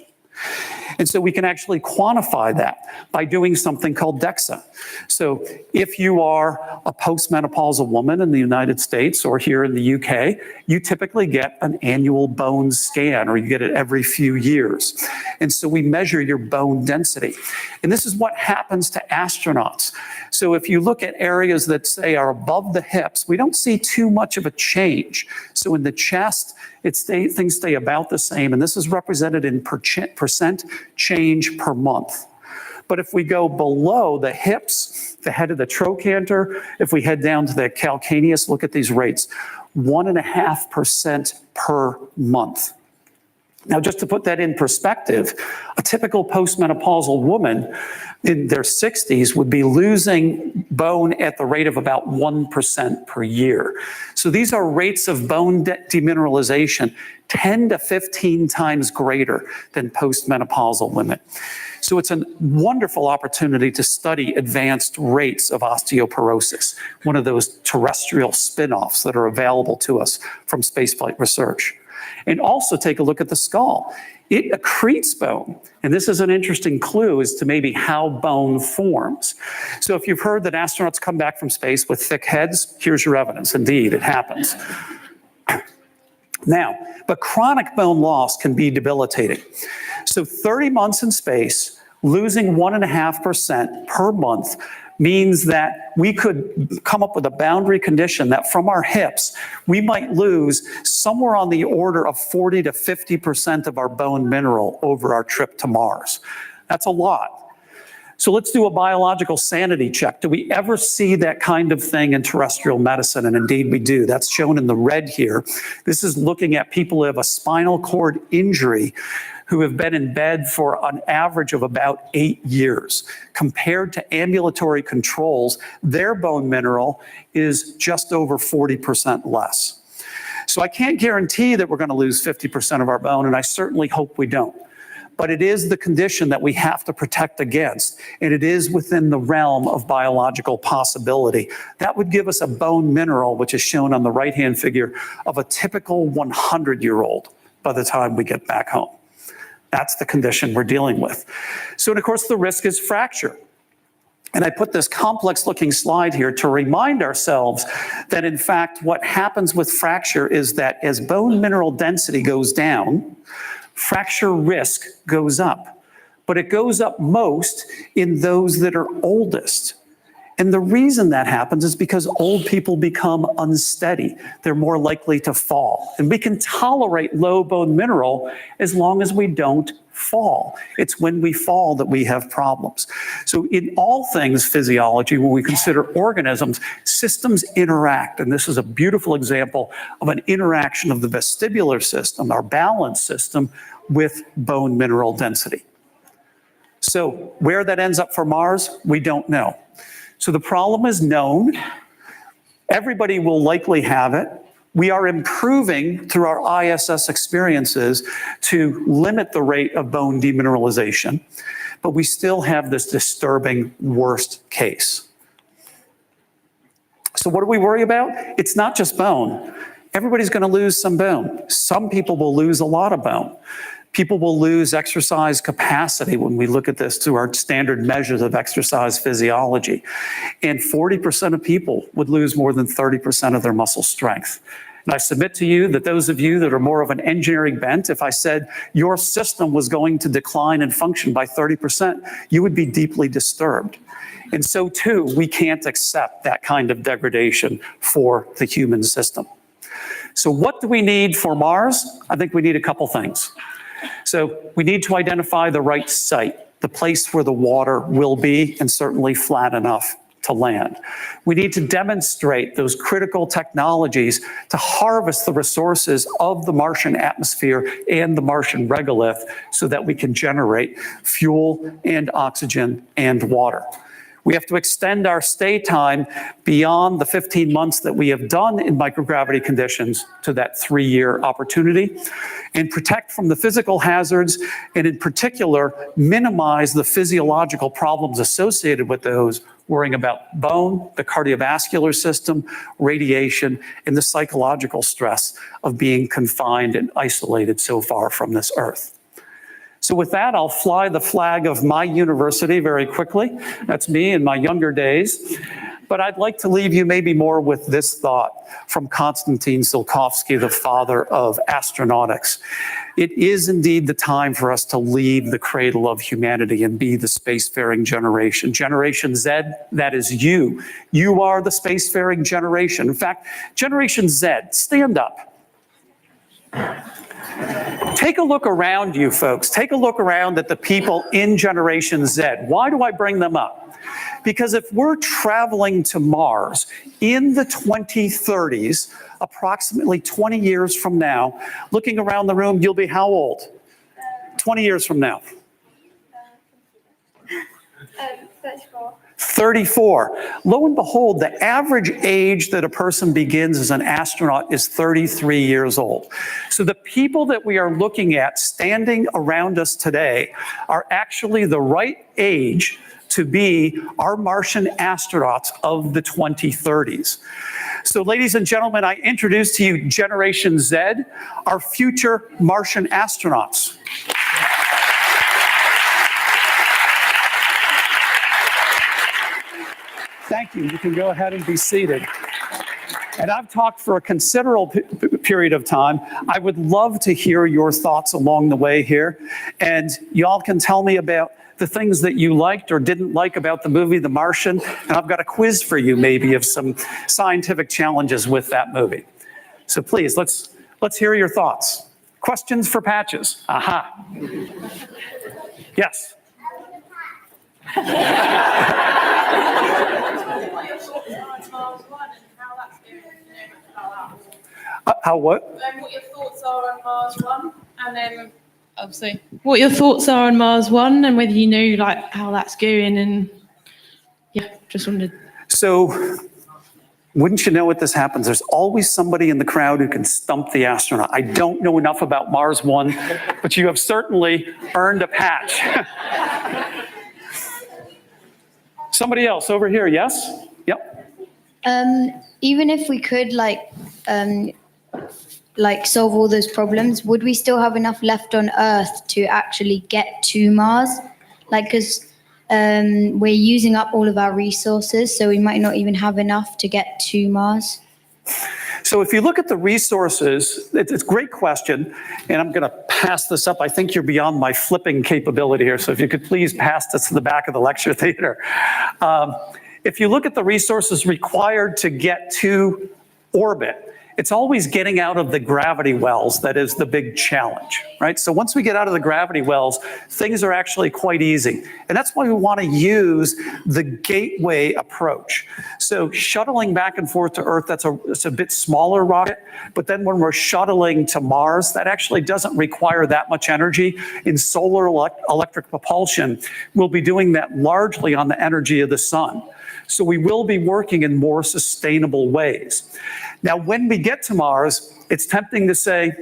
And so we can actually quantify that by doing something called DEXA. So if you are a postmenopausal woman in the United States or here in the UK, you typically get an annual bone scan, or you get it every few years. And so we measure your bone density. And this is what happens to astronauts. So if you look at areas that say are above the hips, we don't see too much of a change. So in the chest, things stay about the same, and this is represented in percent change per month. But if we go below the hips, the head of the trochanter, if we head down to the calcaneus, look at these rates, 1.5% per month. Now, just to put that in perspective, a typical postmenopausal woman in their 60s would be losing bone at the rate of about 1% per year. So these are rates of bone demineralization 10 to 15 times greater than postmenopausal women. So it's a wonderful opportunity to study advanced rates of osteoporosis, one of those terrestrial spin-offs that are available to us from spaceflight research. And also take a look at the skull. It accretes bone. And this is an interesting clue as to maybe how bone forms. So if you've heard that astronauts come back from space with thick heads, here's your evidence. Indeed, it happens. Now, but chronic bone loss can be debilitating. So 30 months in space Losing 1.5% per month means that we could come up with a boundary condition that from our hips, we might lose somewhere on the order of 40 to 50% of our bone mineral over our trip to Mars. That's a lot. So let's do a biological sanity check. Do we ever see that kind of thing in terrestrial medicine? And indeed we do. That's shown in the red here. This is looking at people who have a spinal cord injury who have been in bed for an average of about 8 years. Compared to ambulatory controls, their bone mineral is just over 40% less. So I can't guarantee that we're going to lose 50% of our bone, and I certainly hope we don't. But it is the condition that we have to protect against, and it is within the realm of biological possibility. That would give us a bone mineral, which is shown on the right-hand figure, of a typical 100-year-old by the time we get back home. That's the condition we're dealing with. So, and of course, the risk is fracture. And I put this complex-looking slide here to remind ourselves that, in fact, what happens with fracture is that as bone mineral density goes down, fracture risk goes up. But it goes up most in those that are oldest. And the reason that happens is because old people become unsteady. They're more likely to fall. And we can tolerate low bone mineral as long as we don't fall. It's when we fall that we have problems. So in all things physiology, when we consider organisms, systems interact. And this is a beautiful example of an interaction of the vestibular system, our balance system, with bone mineral density. So where that ends up for Mars, we don't know. So the problem is known. Everybody will likely have it. We are improving through our ISS experiences to limit the rate of bone demineralization, but we still have this disturbing worst case. So what do we worry about? It's not just bone. Everybody's going to lose some bone. Some people will lose a lot of bone. People will lose exercise capacity when we look at this through our standard measures of exercise physiology. And 40% of people would lose more than 30% of their muscle strength. And I submit to you that those of you that are more of an engineering bent, if I said your system was going to decline in function by 30%, you would be deeply disturbed. And so too, we can't accept that kind of degradation for the human system. So what do we need for Mars? I think we need a couple things. So we need to identify the right site, the place where the water will be, and certainly flat enough to land. We need to demonstrate those critical technologies to harvest the resources of the Martian atmosphere and the Martian regolith so that we can generate fuel and oxygen and water. We have to extend our stay time beyond the 15 months that we have done in microgravity conditions to that 3-year opportunity, and protect from the physical hazards, and in particular, minimize the physiological problems associated with those, worrying about bone, the cardiovascular system, radiation, and the psychological stress of being confined and isolated so far from this Earth. So with that, I'll fly the flag of my university very quickly. That's me in my younger days. But I'd like to leave you maybe more with this thought from Konstantin Tsiolkovsky, the father of astronautics. It is indeed the time for us to leave the cradle of humanity and be the spacefaring generation. Generation Z, that is you. You are the spacefaring generation. In fact, Generation Z, stand up. Take a look around you, folks. Take a look around at the people in Generation Z. Why do I bring them up? Because if we're traveling to Mars in the 2030s, approximately 20 years from now, looking around the room, you'll be how old? 20 years from now. 34. 34. Lo and behold, the average age that a person begins as an astronaut is 33 years old. So the people that we are looking at standing around us today are actually the right age to be our Martian astronauts of the 2030s. So ladies and gentlemen, I introduce to you Generation Z, our future Martian astronauts. Thank you. You can go ahead and be seated. And I've talked for a considerable period of time. I would love to hear your thoughts along the way here. And y'all can tell me about the things that you liked or didn't like about the movie, The Martian. And I've got a quiz for you maybe of some scientific challenges with that movie. So please, let's hear your thoughts. Questions for Patches. Aha. Yes. How what? What your thoughts are on Mars 1, and then obviously what your thoughts are on Mars 1, and whether you know like how that's going, and yeah, just wondered. So, wouldn't you know it, this happens? There's always somebody in the crowd who can stump the astronaut. I don't know enough about Mars 1, but you have certainly earned a patch. Somebody else over here, yes? Yep. Even if we could solve all those problems, would we still have enough left on Earth to actually get to Mars? Because we're using up all of our resources, so we might not even have enough to get to Mars. So if you look at the resources, it's a great question, and I'm going to pass this up. I think you're beyond my flipping capability here, so if you could please pass this to the back of the lecture theater. If you look at the resources required to get to orbit, it's always getting out of the gravity wells that is the big challenge, right? So once we get out of the gravity wells, things are actually quite easy. And that's why we want to use the gateway approach. So shuttling back and forth to Earth, it's a bit smaller rocket, but then when we're shuttling to Mars, that actually doesn't require that much energy. In solar electric propulsion, we'll be doing that largely on the energy of the sun. So we will be working in more sustainable ways. Now, when we get to Mars, it's tempting to say,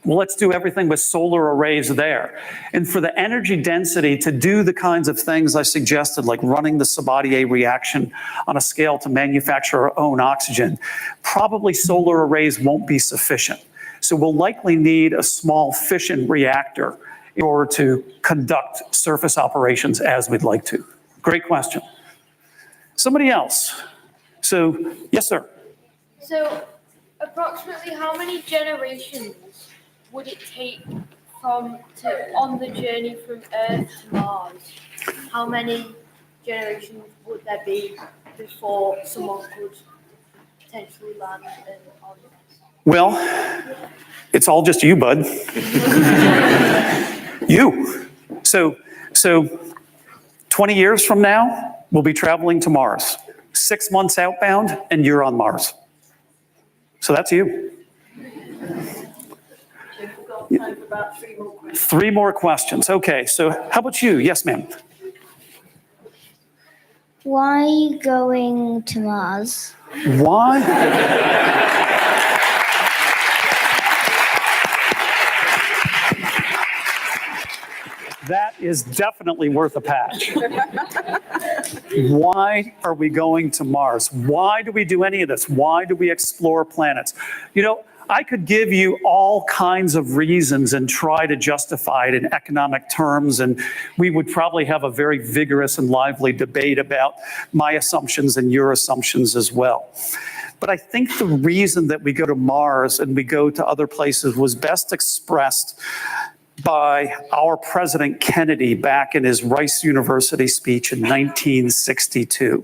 well, let's do everything with solar arrays there. And for the energy density to do the kinds of things I suggested, like running the Sabatier reaction on a scale to manufacture our own oxygen, probably solar arrays won't be sufficient. So we'll likely need a small fission reactor in order to conduct surface operations as we'd like to. Great question. Somebody else. So, yes, sir. So, approximately how many generations would it take on the journey from Earth to Mars? How many generations would there be before someone could potentially land on Mars? Well, it's all just you, bud. You. So 20 years from now, we'll be traveling to Mars. 6 months outbound, and you're on Mars. So that's you. We've got time for about 3 more questions. 3 more questions. Okay, so how about you? Yes, ma'am. Why going to Mars? Why? That is definitely worth a patch. Why are we going to Mars? Why do we do any of this? Why do we explore planets? You know, I could give you all kinds of reasons and try to justify it in economic terms, and we would probably have a very vigorous and lively debate about my assumptions and your assumptions as well. But I think the reason that we go to Mars and we go to other places was best expressed by our President Kennedy back in his Rice University speech in 1962.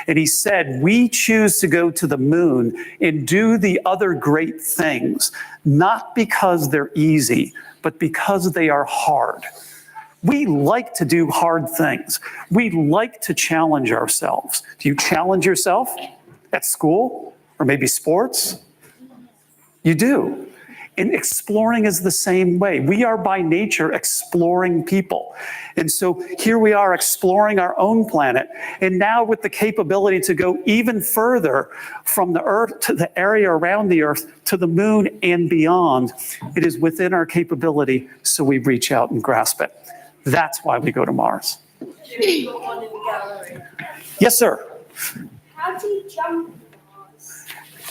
And he said, we choose to go to the moon and do the other great things, not because they're easy, but because they are hard. We like to do hard things. We like to challenge ourselves. Do you challenge yourself at school or maybe sports? You do. And exploring is the same way. We are by nature exploring people. And so here we are exploring our own planet. And now with the capability to go even further from the Earth to the area around the Earth to the moon and beyond, it is within our capability, so we reach out and grasp it. That's why we go to Mars. You've got one in the gallery. Yes, sir. How do you jump?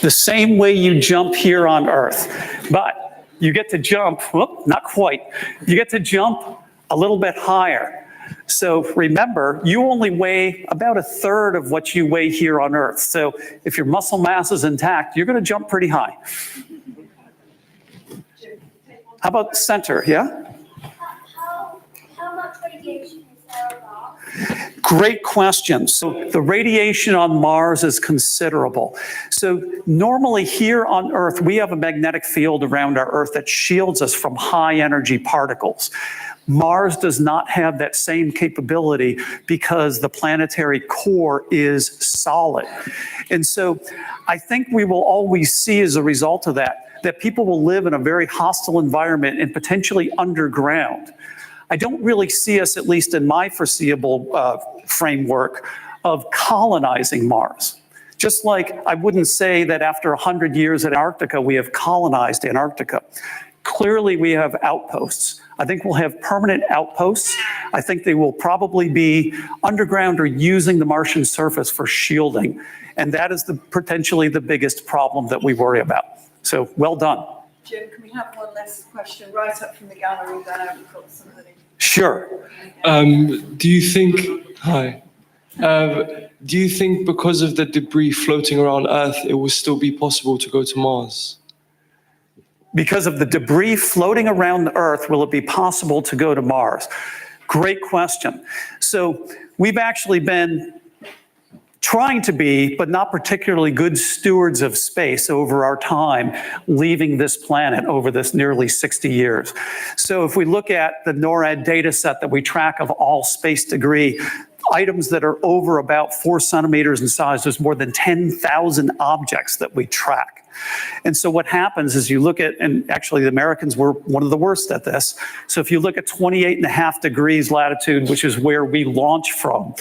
The same way you jump here on Earth. But you get to jump, whoop, not quite. You get to jump a little bit higher. So remember, you only weigh about 1/3 of what you weigh here on Earth. So if your muscle mass is intact, you're going to jump pretty high. How about center, yeah? How much radiation is there on Mars? Great question. So the radiation on Mars is considerable. So normally here on Earth, we have a magnetic field around our Earth that shields us from high energy particles. Mars does not have that same capability because the planetary core is solid. And so I think we will always see as a result of that people will live in a very hostile environment and potentially underground. I don't really see us, at least in my foreseeable framework, of colonizing Mars. Just like I wouldn't say that after 100 years at Antarctica, we have colonized Antarctica. Clearly, we have outposts. I think we'll have permanent outposts. I think they will probably be underground or using the Martian surface for shielding. And that is potentially the biggest problem that we worry about. So well done. Jim, can we have one last question right up from the gallery there? We've got somebody. Sure. Do you think because of the debris floating around Earth, it will still be possible to go to Mars? Because of the debris floating around the Earth, will it be possible to go to Mars? Great question. So we've actually been trying to be, but not particularly good stewards of space over our time leaving this planet over this nearly 60 years. So if we look at the NORAD data set that we track of all space debris, items that are over about 4 centimeters in size, there's more than 10,000 objects that we track. And so what happens is you look at, and actually the Americans were one of the worst at this. So if you look at 28.5 degrees latitude, which is where we launch from,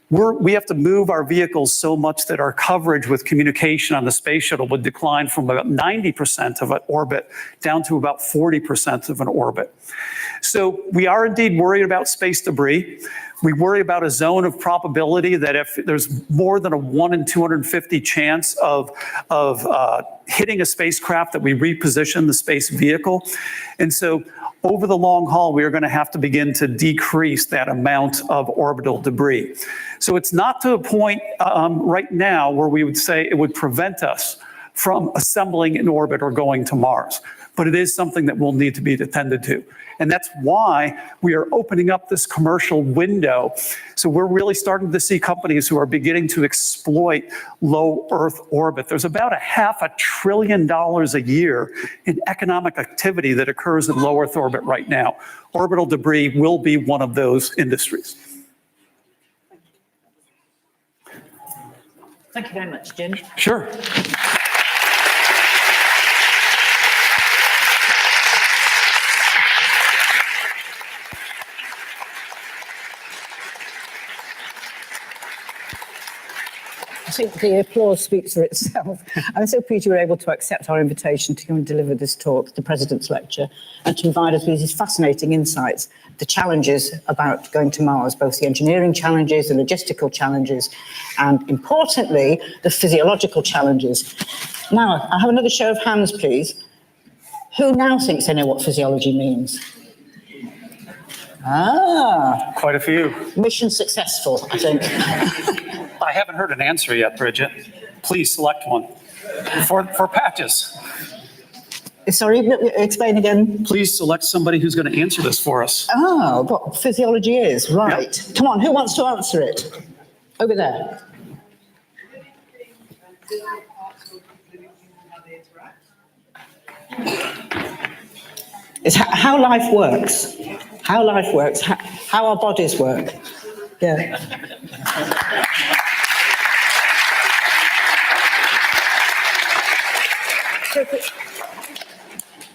we have to move our vehicles so much that our coverage with communication on the space shuttle would decline from about 90% of an orbit down to about 40% of an orbit. So we are indeed worried about space debris. We worry about a zone of probability that if there's more than a 1 in 250 chance of hitting a spacecraft, that we reposition the space vehicle. And so over the long haul, we are going to have to begin to decrease that amount of orbital debris. So it's not to a point right now where we would say it would prevent us from assembling in orbit or going to Mars, but it is something that will need to be attended to. And that's why we are opening up this commercial window. So we're really starting to see companies who are beginning to exploit low Earth orbit. There's about $500 billion a year in economic activity that occurs in low Earth orbit right now. Orbital debris will be one of those industries. Thank you very much, Jim. Sure. I think the applause speaks for itself. I'm so pleased you were able to accept our invitation to come and deliver this talk, the President's Lecture, and to provide us with these fascinating insights, the challenges about going to Mars, both the engineering challenges, the logistical challenges, and importantly, the physiological challenges. Now, I have another show of hands, please. Who now thinks they know what physiology means? Ah. Quite a few. Mission successful, I think. I haven't heard an answer yet, Bridget. Please select one for Patches. Sorry, explain again. Please select somebody who's going to answer this for us. Oh, what physiology is, right. Yep. Come on, who wants to answer it? Over there. It's how life works. How life works, how our bodies work. Yeah.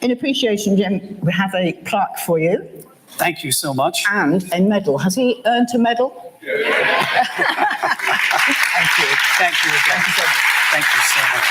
In appreciation, Jim, we have a plaque for you. Thank you so much. And a medal. Has he earned a medal? Thank you. Thank you again. Thank you so much.